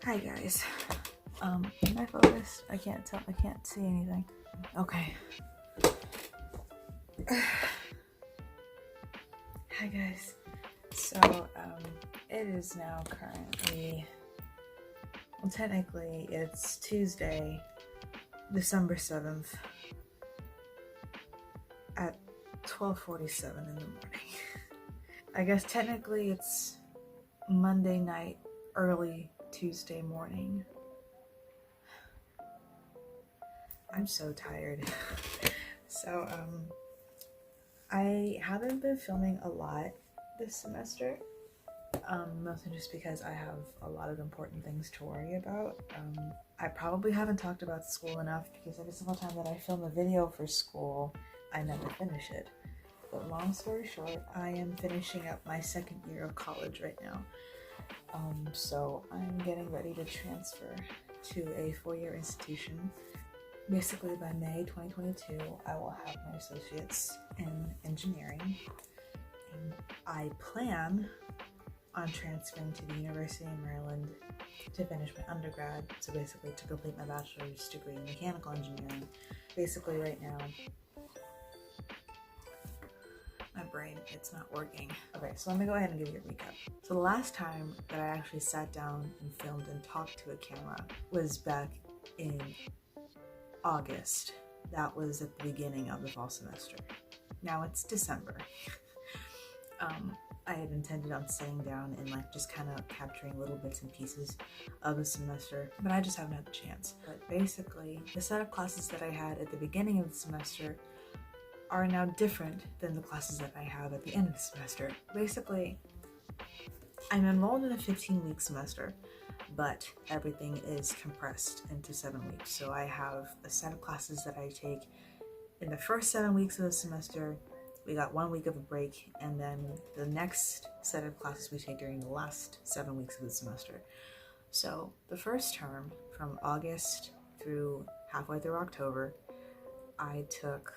Hi guys. Am I focused? I can't tell. I can't see anything. Okay. Hi guys. So it is now currently, well, technically it's Tuesday, December 7th at 12:47 in the morning. I guess technically it's Monday night, early Tuesday morning. I'm so tired. So I haven't been filming a lot this semester, mostly just because I have a lot of important things to worry about. I probably haven't talked about school enough because every single time that I film a video for school, I never finish it. But long story short, I am finishing up my second year of college right now. So I'm getting ready to transfer to a four-year institution. Basically by May 2022, I will have my associates in engineering. And I plan on transferring to the University of Maryland to finish my undergrad. So basically to complete my bachelor's degree in mechanical engineering. Basically right now, my brain, it's not working. Okay, so let me go ahead and give you a recap. So the last time that I actually sat down and filmed and talked to a camera was back in August. That was at the beginning of the fall semester. Now it's December. I had intended on sitting down and like just kind of capturing little bits and pieces of the semester, but I just haven't had the chance. But basically, the set of classes that I had at the beginning of the semester are now different than the classes that I have at the end of the semester. Basically, I'm enrolled in a 15-week semester, but everything is compressed into 7 weeks. So I have a set of classes that I take in the first 7 weeks of the semester. We got 1 week of a break, and then the next set of classes we take during the last 7 weeks of the semester. So the first term, from August through halfway through October, I took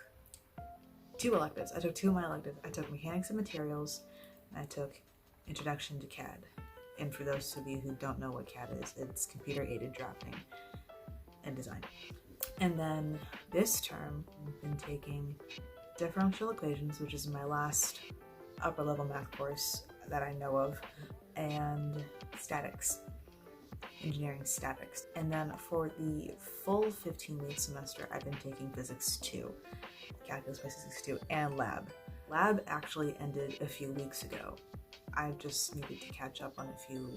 2 electives. I took 2 of my electives. I took Mechanics and Materials, and I took Introduction to CAD. And for those of you who don't know what CAD is, it's computer-aided drafting and design. And then this term, I've been taking Differential Equations, which is my last upper-level math course that I know of, and Statics, Engineering Statics. And then for the full 15-week semester, I've been taking Physics 2, Calculus by Physics 2, and Lab. Lab actually ended a few weeks ago. I just needed to catch up on a few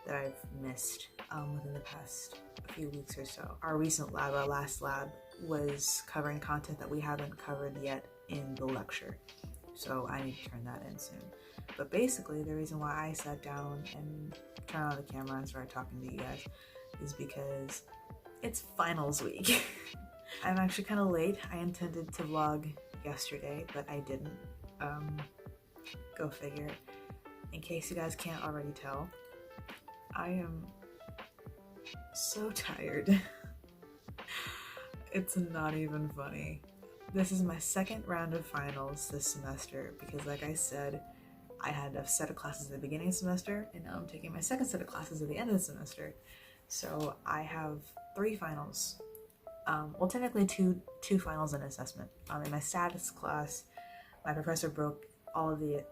that I've missed within the past few weeks or so. Our recent lab, our last lab, was covering content that we haven't covered yet in the lecture. So I need to turn that in soon. But basically, the reason why I sat down and turned on the camera and started talking to you guys is because it's finals week. I'm actually kind of late. I intended to vlog yesterday, but I didn't. Go figure. In case you guys can't already tell, I am so tired. It's not even funny. This is my second round of finals this semester because, like I said, I had a set of classes at the beginning of the semester, and now I'm taking my second set of classes at the end of the semester. So I have 3 finals. Well, technically two finals and assessment. In my statics class, my professor broke all of the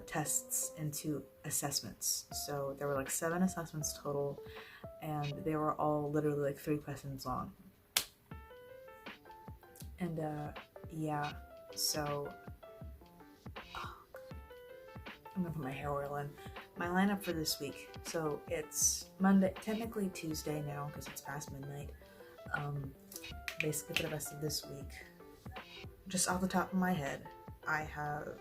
tests into assessments. So there were like 7 assessments total, and they were all literally like 3 questions long. And yeah, so I'm gonna put my hair oil in. My lineup for this week. So it's Monday, technically Tuesday now because it's past midnight. Basically for the rest of this week, just off the top of my head, I have,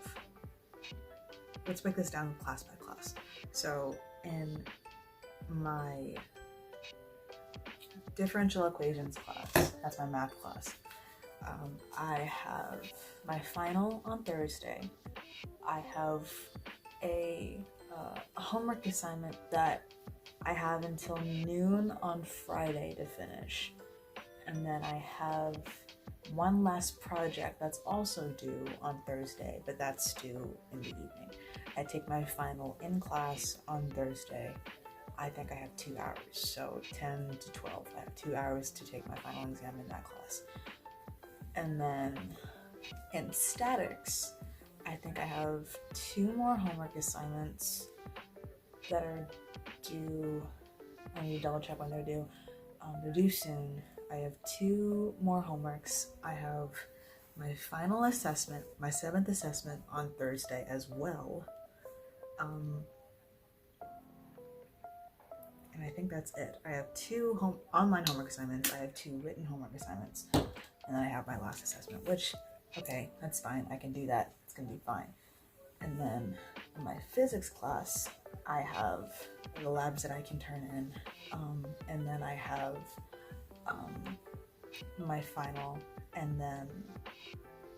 let's break this down class by class. So in my differential equations class, that's my math class, I have my final on Thursday. I have a homework assignment that I have until noon on Friday to finish. And then I have one last project that's also due on Thursday, but that's due in the evening. I take my final in class on Thursday. I think I have 2 hours, so 10 to 12. I have 2 hours to take my final exam in that class. And then in statics, I think I have 2 more homework assignments that are due. I need to double check when they're due. They're due soon. I have 2 more homeworks. I have my final assessment, my 7th assessment on Thursday as well. And I think that's it. I have 2 online homework assignments. I have 2 written homework assignments. And then I have my last assessment, which, okay, that's fine. I can do that. It's gonna be fine. And then in my physics class, I have the labs that I can turn in. And then I have my final, and then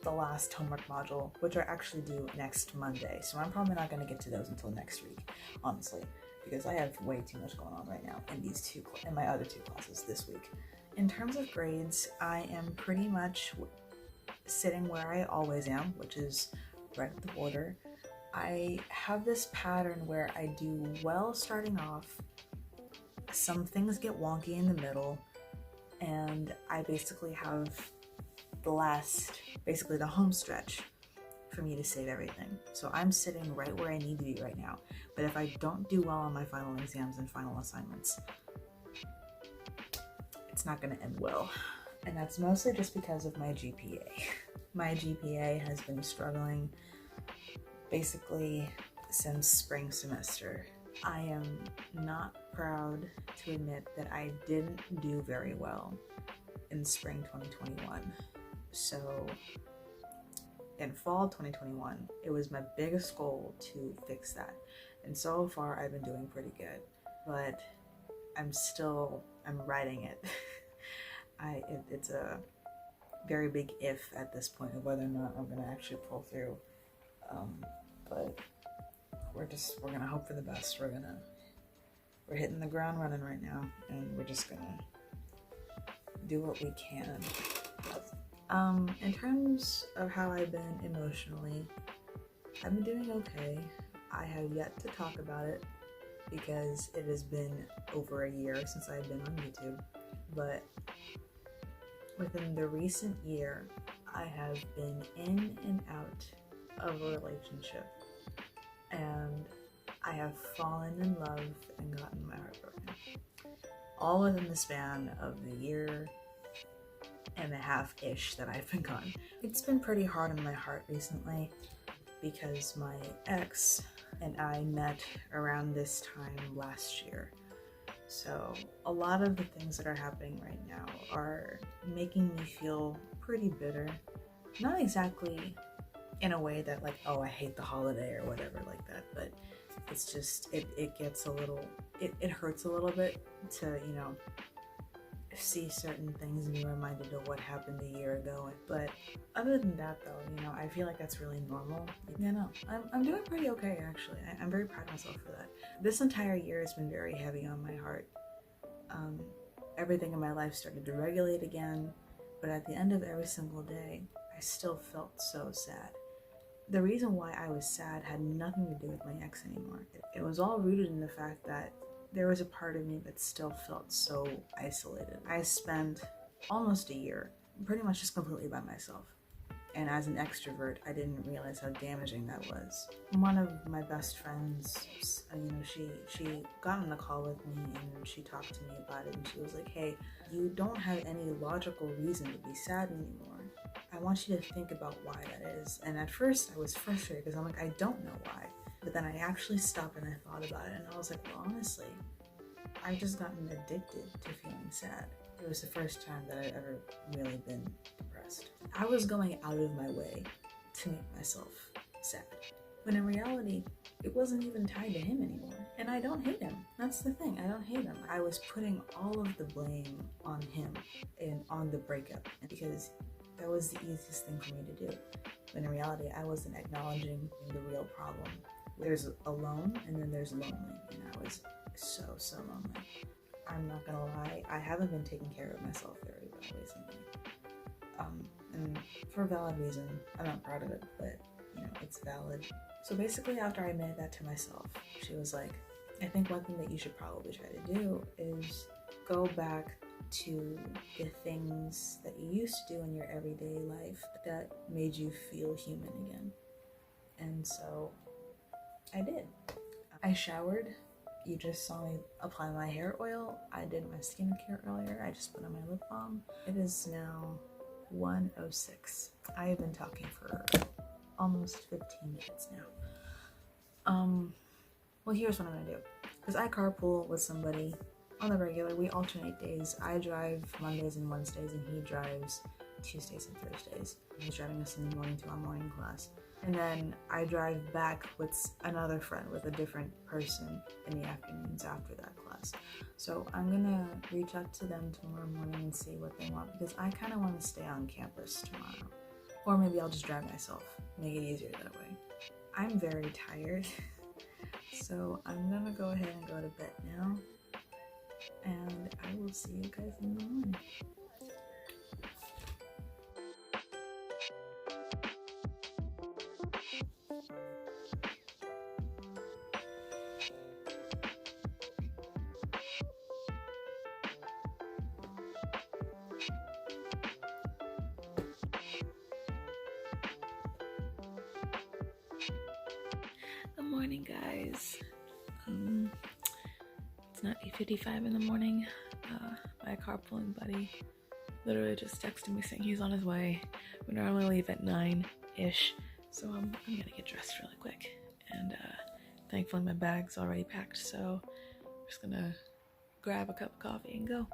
the last homework module, which are actually due next Monday. So I'm probably not going to get to those until next week, honestly, because I have way too much going on right now in my other 2 classes this week. In terms of grades, I am pretty much sitting where I always am, which is right at the border. I have this pattern where I do well starting off, some things get wonky in the middle, and I basically have the home stretch for me to save everything. So I'm sitting right where I need to be right now. But if I don't do well on my final exams and final assignments, it's not going to end well. And that's mostly just because of my GPA. My GPA has been struggling basically since spring semester. I am not proud to admit that I didn't do very well in spring 2021. So in fall 2021, it was my biggest goal to fix that. And so far I've been doing pretty good, but I'm writing it. It's a very big if at this point of whether or not I'm gonna actually pull through. But we're gonna hope for the best. We're hitting the ground running right now, and we're just gonna do what we can. In terms of how I've been emotionally, I've been doing okay. I have yet to talk about it because it has been over a year since I've been on YouTube, but within the recent year, I have been in and out of a relationship, and I have fallen in love and gotten my heart broken. All within the span of the year and a half-ish that I've been gone. It's been pretty hard on my heart recently because my ex and I met around this time last year. So a lot of the things that are happening right now are making me feel pretty bitter. Not exactly in a way that like, oh, I hate the holiday or whatever like that, but it's just, it gets a little, it hurts a little bit to, you know, see certain things and be reminded of what happened a year ago. But other than that though, you know, I feel like that's really normal. You know, I'm doing pretty okay actually. I'm very proud of myself for that. This entire year has been very heavy on my heart. Everything in my life started to regulate again, but at the end of every single day, I still felt so sad. The reason why I was sad had nothing to do with my ex anymore. It was all rooted in the fact that there was a part of me that still felt so isolated. I spent almost a year pretty much just completely by myself. And as an extrovert, I didn't realize how damaging that was. One of my best friends, she got on a call with me and she talked to me about it, and she was like, hey, you don't have any logical reason to be sad anymore. I want you to think about why that is. And at first I was frustrated because I'm like, I don't know why. But then I actually stopped and I thought about it, and I was like, well, honestly, I've just gotten addicted to feeling sad. It was the first time that I'd ever really been depressed. I was going out of my way to make myself sad. When in reality, it wasn't even tied to him anymore. And I don't hate him. That's the thing, I don't hate him. I was putting all of the blame on him and on the breakup because that was the easiest thing for me to do. When in reality, I wasn't acknowledging the real problem. There's alone and then there's lonely, and I was so lonely. I'm not gonna lie, I haven't been taking care of myself very well recently. And for a valid reason. I'm not proud of it, but it's valid. So basically, after I admitted that to myself, she was like, I think one thing that you should probably try to do is go back to the things that you used to do in your everyday life that made you feel human again. And so I did. I showered. You just saw me apply my hair oil. I did my skincare earlier. I just put on my lip balm. It is now 1:06. I have been talking for almost 15 minutes now. Well, here's what I'm gonna do. Because I carpool with somebody on the regular. We alternate days. I drive Mondays and Wednesdays, and he drives Tuesdays and Thursdays. He's driving us in the morning to our morning class. And then I drive back with another friend, with a different person in the afternoons after that class. So I'm gonna reach out to them tomorrow morning and see what they want, because I kind of want to stay on campus tomorrow. Or maybe I'll just drive myself, make it easier that way. I'm very tired, so I'm gonna go ahead and go to bed now. And I will see you guys in the morning. Good morning, guys. It's not 8:55 in the morning. My carpooling buddy literally just texted me saying he's on his way. We normally leave at 9-ish, so I'm gonna get dressed really quick. And thankfully my bag's already packed, so I'm just gonna grab a cup of coffee and go.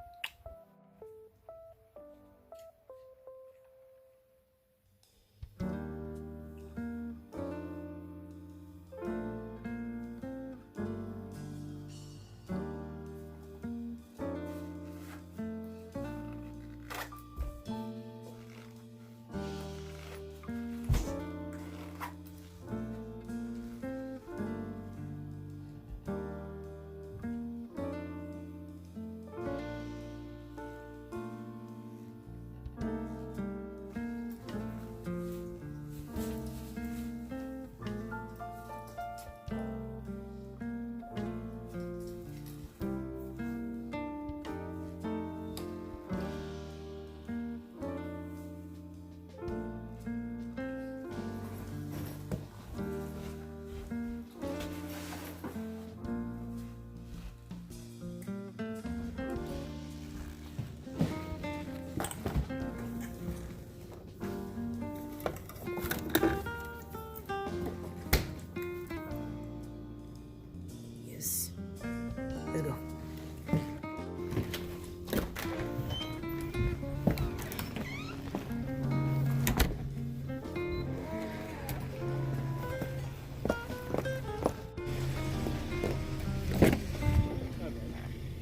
Let's go.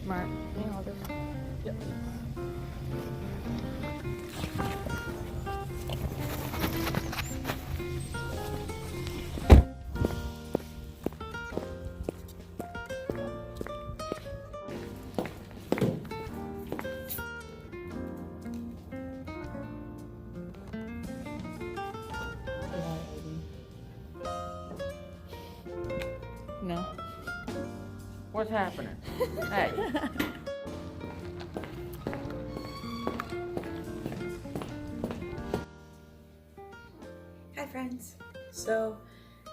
Mark, can you hold this? Yep. No. What's happening? Hey. So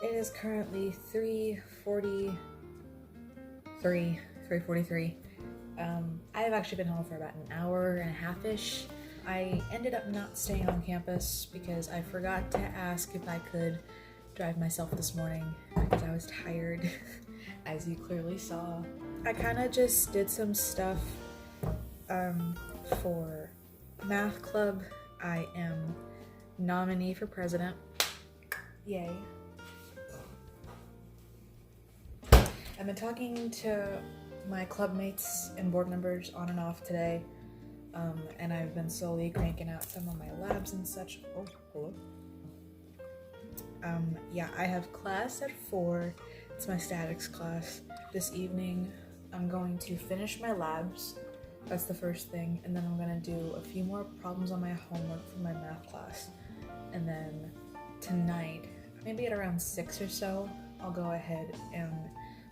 it is currently 3:43. I have actually been home for about an hour and a half-ish. I ended up not staying on campus because I forgot to ask if I could drive myself this morning because I was tired, as you clearly saw. I kind of just did some stuff for math club. I am nominee for president. Yay. I've been talking to my club mates and board members on and off today, and I've been slowly cranking out some of my labs and such. Oh, hello. Yeah, I have class at 4. It's my statics class. This evening, I'm going to finish my labs. That's the first thing, and then I'm gonna do a few more problems on my homework for my math class. And then tonight, maybe at around 6 or so, I'll go ahead and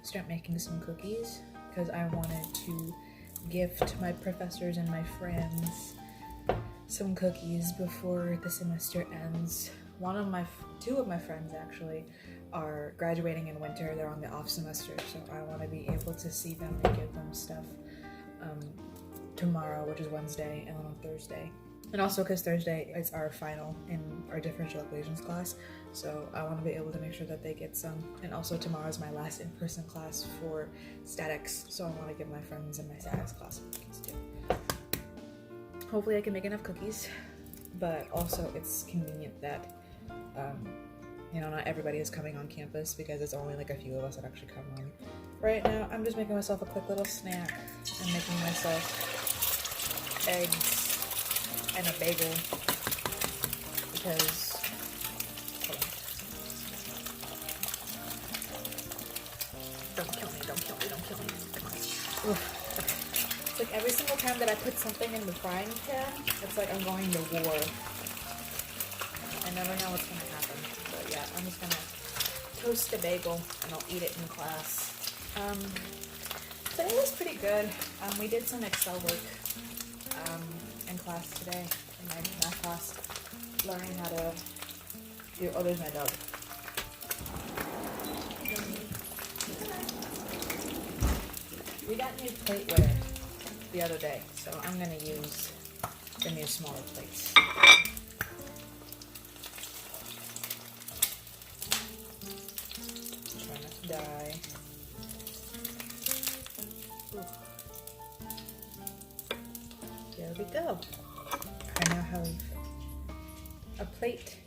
start making some cookies because I wanted to gift my professors and my friends some cookies before the semester ends. Two of my friends actually are graduating in winter. They're on the off semester, so I want to be able to see them and give them stuff tomorrow, which is Wednesday, and then on Thursday. And also because Thursday is our final in our differential equations class, so I want to be able to make sure that they get some. And also tomorrow is my last in-person class for statics, so I want to give my friends in my statics class some cookies too. Hopefully I can make enough cookies, but also it's convenient that not everybody is coming on campus because it's only like a few of us that actually come on. Right now, I'm just making myself a quick little snack. I'm making myself eggs and a bagel because, hold on. Don't kill me, don't kill me, don't kill me. Come on. Oof. Okay. It's like every single time that I put something in the frying pan, it's like I'm going to war. I never know what's gonna happen, but yeah, I'm just gonna toast a bagel and I'll eat it in class. Today was pretty good. We did some Excel work in class today, in my math class, learning how to do, oh, there's my dog. We got new plateware the other day, so I'm gonna use the new smaller plates. Try not to die. Ooh. There we go. I now have a plate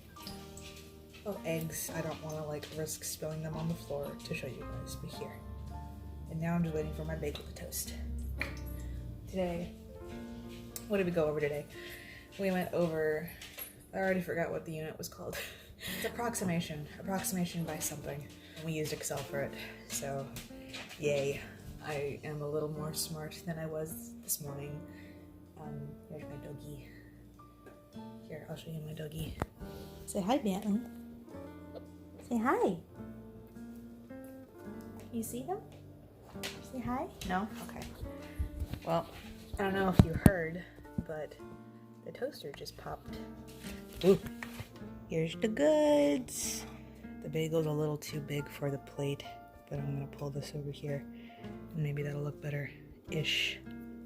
of eggs. I don't want to risk spilling them on the floor to show you guys, but here. And now I'm just waiting for my bagel to toast. Today, what did we go over today? We went over, I already forgot what the unit was called. It's approximation by something. We used Excel for it, so yay. I am a little more smart than I was this morning. There's my doggy. Here, I'll show you my doggy. Say hi, Bentley. Say hi. You see him? Say hi? No? Okay. Well, I don't know if you heard, but the toaster just popped. Ooh. Here's the goods. The bagel's a little too big for the plate, but I'm gonna pull this over here and maybe that'll look better-ish,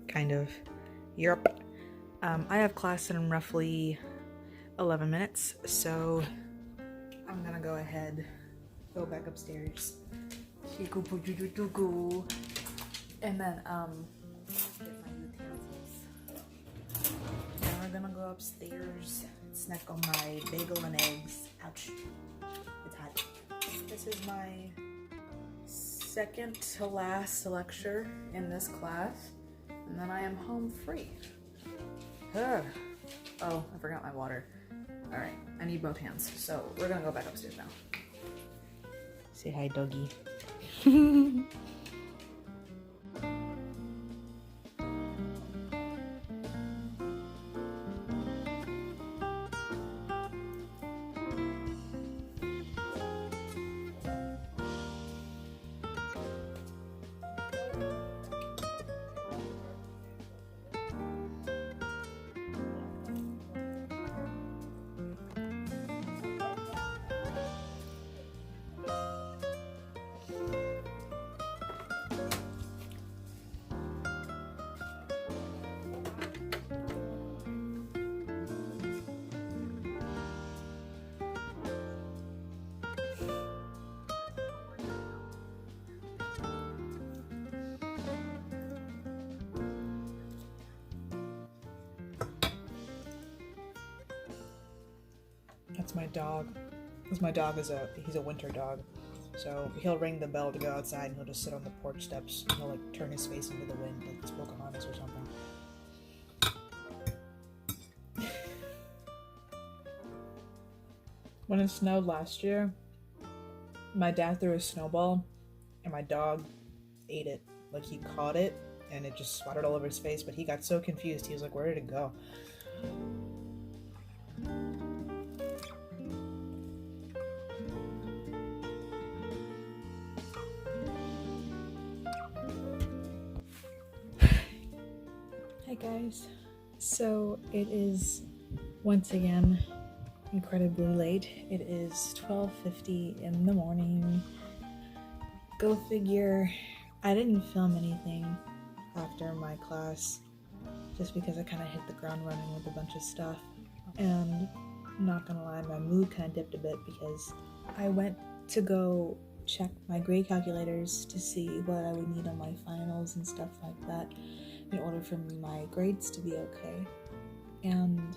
kind of. Yerp. I have class in roughly 11 minutes, so I'm gonna go ahead, go back upstairs, and then get my utensils. Then we're gonna go upstairs, snack on my bagel and eggs. Ouch, it's hot. This is my second to last lecture in this class, and then I am home free. Ugh. Oh, I forgot my water. All right, I need both hands, so we're gonna go back upstairs now. Say hi, doggy. It's my dog. Because my dog he's a winter dog. So he'll ring the bell to go outside and he'll just sit on the porch steps and he'll like turn his face into the wind like it's Pocahontas or something. When it snowed last year, my dad threw a snowball and my dog ate it. Like he caught it and it just splattered all over his face, but he got so confused. He was like, where did it go? Hi guys. So it is once again incredibly late. It is 12:50 in the morning. Go figure. I didn't film anything after my class just because I kind of hit the ground running with a bunch of stuff. And I'm not gonna lie, my mood kind of dipped a bit because I went to go check my grade calculators to see what I would need on my finals and stuff like that in order for my grades to be okay. And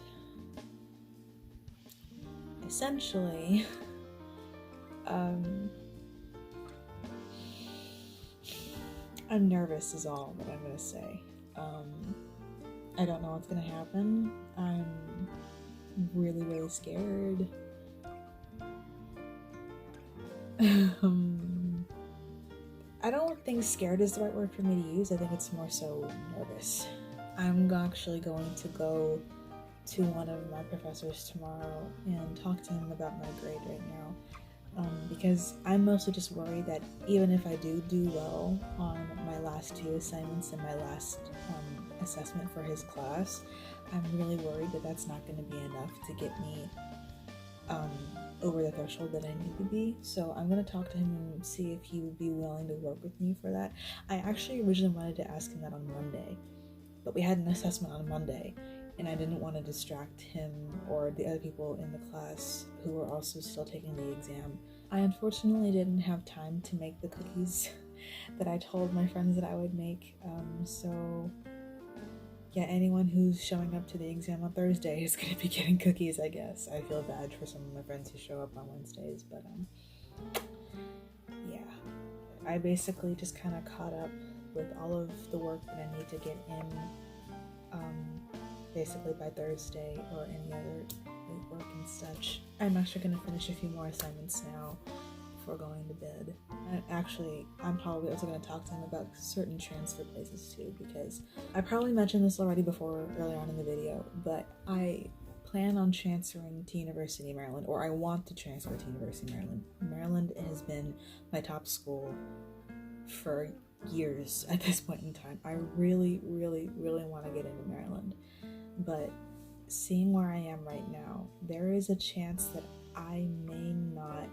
essentially, I'm nervous is all that I'm gonna say. I don't know what's gonna happen. I'm really, really scared. I don't think scared is the right word for me to use. I think it's more so nervous. I'm actually going to go to one of my professors tomorrow and talk to him about my grade right now. Because I'm mostly just worried that even if I do well on my last 2 assignments and my last assessment for his class, I'm really worried that that's not going to be enough to get me over the threshold that I need to be. So I'm going to talk to him and see if he would be willing to work with me for that. I actually originally wanted to ask him that on Monday, but we had an assessment on Monday, and I didn't want to distract him or the other people in the class who were also still taking the exam. I unfortunately didn't have time to make the cookies that I told my friends that I would make. So yeah, anyone who's showing up to the exam on Thursday is going to be getting cookies, I guess. I feel bad for some of my friends who show up on Wednesdays, but yeah. I basically just kind of caught up with all of the work that I need to get in basically by Thursday or any other work and such. I'm actually going to finish a few more assignments now before going to bed. I'm probably also going to talk to him about certain transfer places too, because I probably mentioned this already before earlier on in the video, but I plan on transferring to University of Maryland, or I want to transfer to University of Maryland. Maryland has been my top school for years at this point in time. I really, really, really want to get into Maryland, but seeing where I am right now, there is a chance that I may not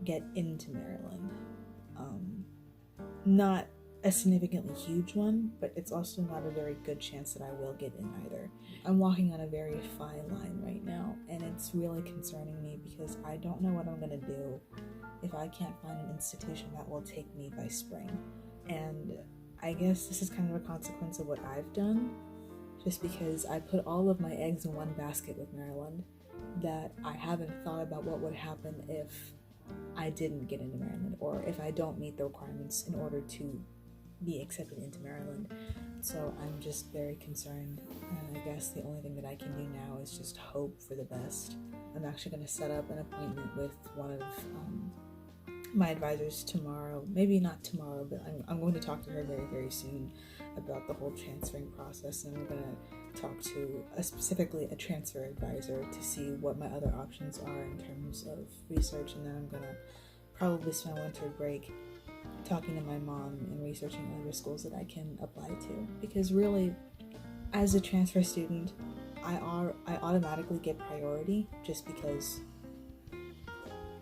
get into Maryland. Not a significantly huge one, but it's also not a very good chance that I will get in either. I'm walking on a very fine line right now, and it's really concerning me because I don't know what I'm gonna do if I can't find an institution that will take me by spring. And I guess this is kind of a consequence of what I've done, just because I put all of my eggs in one basket with Maryland, that I haven't thought about what would happen if I didn't get into Maryland, or if I don't meet the requirements in order to be accepted into Maryland. So I'm just very concerned, and I guess the only thing that I can do now is just hope for the best. I'm actually going to set up an appointment with one of my advisors tomorrow. Maybe not tomorrow, but I'm going to talk to her very, very soon about the whole transferring process, and we're going to talk to specifically a transfer advisor to see what my other options are in terms of research. And then I'm going to probably spend winter break talking to my mom and researching other schools that I can apply to, because really, as a transfer student, I automatically get priority just because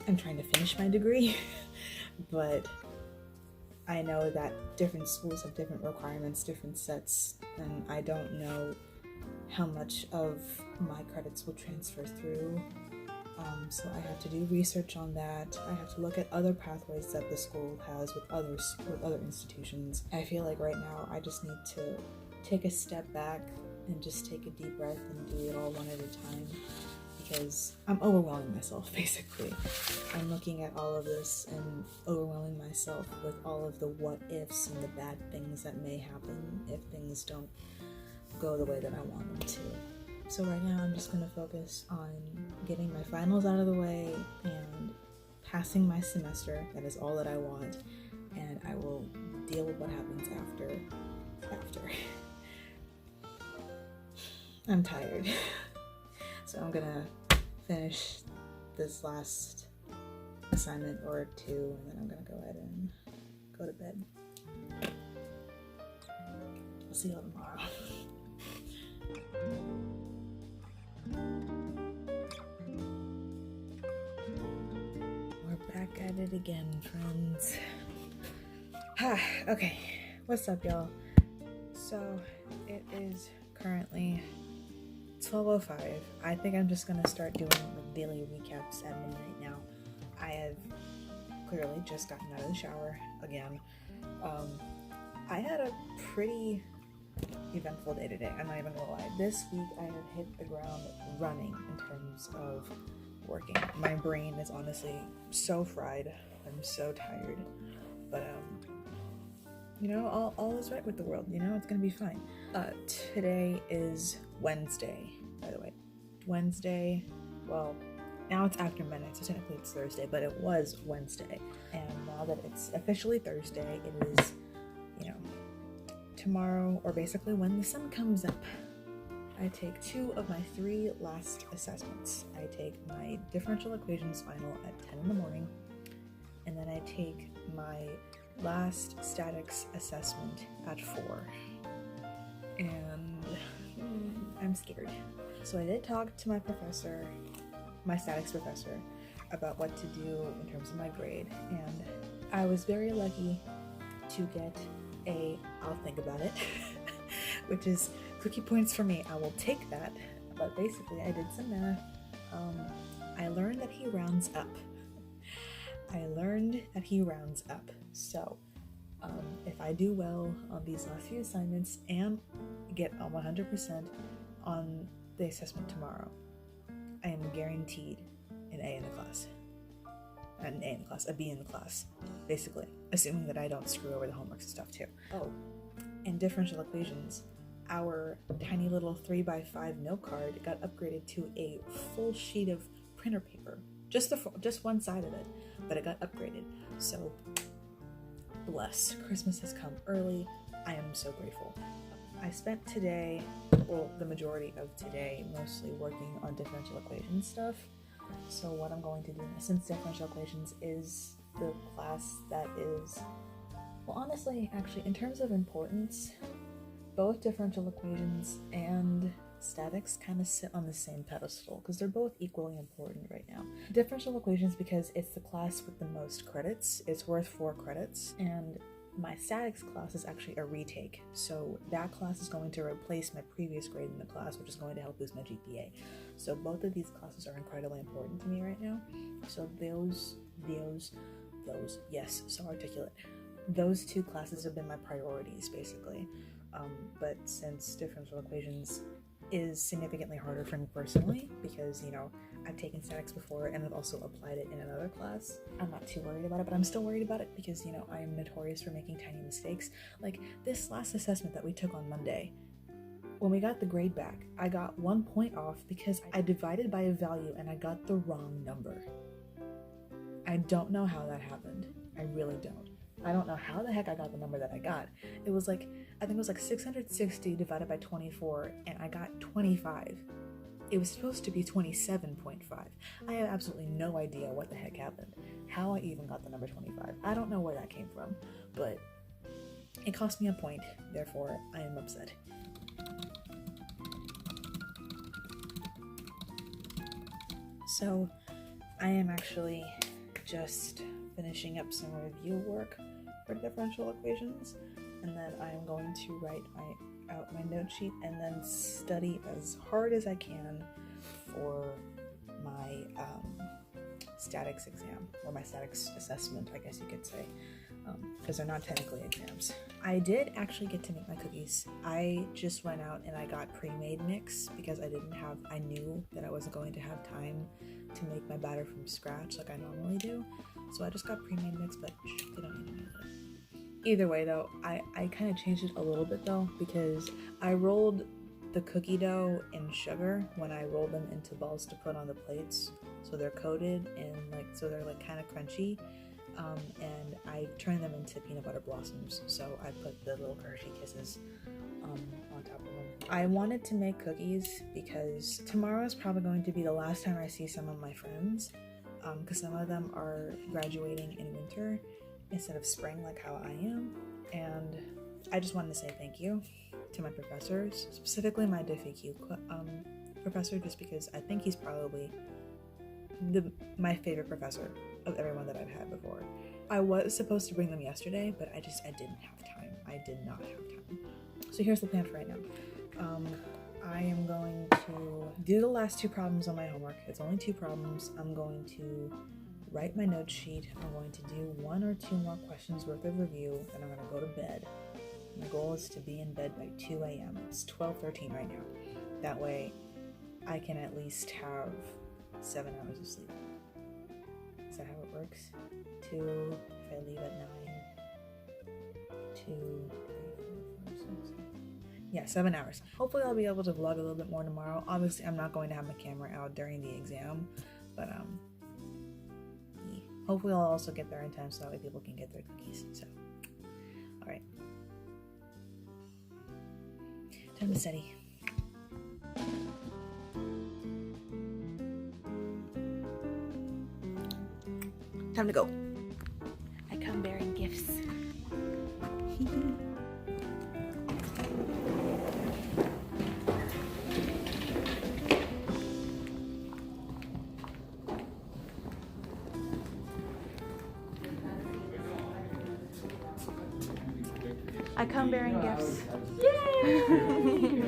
I'm trying to finish my degree. But I know that different schools have different requirements, different sets, and I don't know how much of my credits will transfer through. So I have to do research on that. I have to look at other pathways that the school has with other institutions. I feel like right now I just need to take a step back and just take a deep breath and do it all one at a time, because I'm overwhelming myself, basically. I'm looking at all of this and overwhelming myself with all of the what ifs and the bad things that may happen if things don't go the way that I want them to. So right now I'm just going to focus on getting my finals out of the way and passing my semester. That is all that I want, and I will deal with what happens after. I'm tired. So I'm gonna finish this last assignment or two, and then I'm gonna go ahead and go to bed. I'll see you all tomorrow. We're back at it again, friends. Okay, what's up, y'all? So it is currently 12:05. I think I'm just gonna start doing like daily recaps at midnight now. I have clearly just gotten out of the shower again. I had a pretty eventful day today. I'm not even gonna lie. This week I have hit the ground running in terms of working. My brain is honestly so fried. I'm so tired, but you know, all is right with the world. You know, it's gonna be fine. Today is Wednesday, by the way. Wednesday, well, now it's after midnight, so technically it's Thursday, but it was Wednesday. And now that it's officially Thursday, it is, you know, tomorrow, or basically when the sun comes up. I take 2 of my 3 last assessments. I take my differential equations final at 10 in the morning, and then I take my last statics assessment at 4. And I'm scared. So I did talk to my professor, my statics professor, about what to do in terms of my grade, and I was very lucky to get a I'll think about it, which is cookie points for me. I will take that. But basically I did some math. I learned that he rounds up. So if I do well on these last few assignments and get a 100% on the assessment tomorrow, I am guaranteed an A in the class. Not an A in the class, a B in the class, basically, assuming that I don't screw over the homeworks and stuff too. Oh, and differential equations, our tiny little 3x5 note card got upgraded to a full sheet of printer paper. Just one side of it, but it got upgraded. So, bless. Christmas has come early. I am so grateful. I spent today, well, the majority of today, mostly working on differential equations stuff. So what I'm going to do, since differential equations is the class that is, well, honestly, actually, in terms of importance, both differential equations and statics kind of sit on the same pedestal because they're both equally important right now. Differential equations because it's the class with the most credits. It's worth 4 credits, and my statics class is actually a retake, so that class is going to replace my previous grade in the class, which is going to help boost my GPA. So both of these classes are incredibly important to me right now. So those, yes, so articulate. Those 2 classes have been my priorities, basically. But since differential equations is significantly harder for me personally, because, you know, I've taken statics before and I've also applied it in another class, I'm not too worried about it, but I'm still worried about it because, you know, I am notorious for making tiny mistakes. Like this last assessment that we took on Monday, when we got the grade back, I got 1 point off because I divided by a value and I got the wrong number. I don't know how that happened. I really don't. I don't know how the heck I got the number that I got. It was like, I think it was like 660 divided by 24, and I got 25. It was supposed to be 27.5. I have absolutely no idea what the heck happened. How I even got the number 25. I don't know where that came from, but it cost me a point, therefore I am upset. So, I am actually just finishing up some review work for differential equations, and then I am going to write out my note sheet and then study as hard as I can for my statics exam, or my statics assessment, I guess you could say. because they're not technically exams. I did actually get to make my cookies. I just went out and I got pre-made mix because I knew that I wasn't going to have time to make my batter from scratch like I normally do. So I just got pre-made mix, but they don't need to know that. Either way though, I kind of changed it a little bit though, because I rolled the cookie dough in sugar when I rolled them into balls to put on the plates, so they're coated and so they're kind of crunchy. And I turned them into peanut butter blossoms, so I put the little Hershey Kisses on top of them. I wanted to make cookies because tomorrow is probably going to be the last time I see some of my friends, because some of them are graduating in winter instead of spring like how I am, and I just wanted to say thank you to my professors, specifically my DFAQ professor, just because I think he's probably my favorite professor of everyone that I've had before. I was supposed to bring them yesterday, but I didn't have time. I did not have time. So here's the plan for right now. I am going to do the last 2 problems on my homework. It's only 2 problems. I'm going to write my note sheet. I'm going to do 1 or 2 more questions worth of review, and I'm going to go to bed. My goal is to be in bed by 2 a.m. It's 12:13 right now. That way I can at least have 7 hours of sleep. Is that how it works? 2, if I leave at 9, 2, 3, 4, 5, 6. Yeah, 7 hours. Hopefully I'll be able to vlog a little bit more tomorrow. Obviously I'm not going to have my camera out during the exam, but yeah. Hopefully I'll also get there in time so that way people can get their cookies. So, alright. Time to study. Time to go. I come bearing gifts. I come bearing gifts. Yay!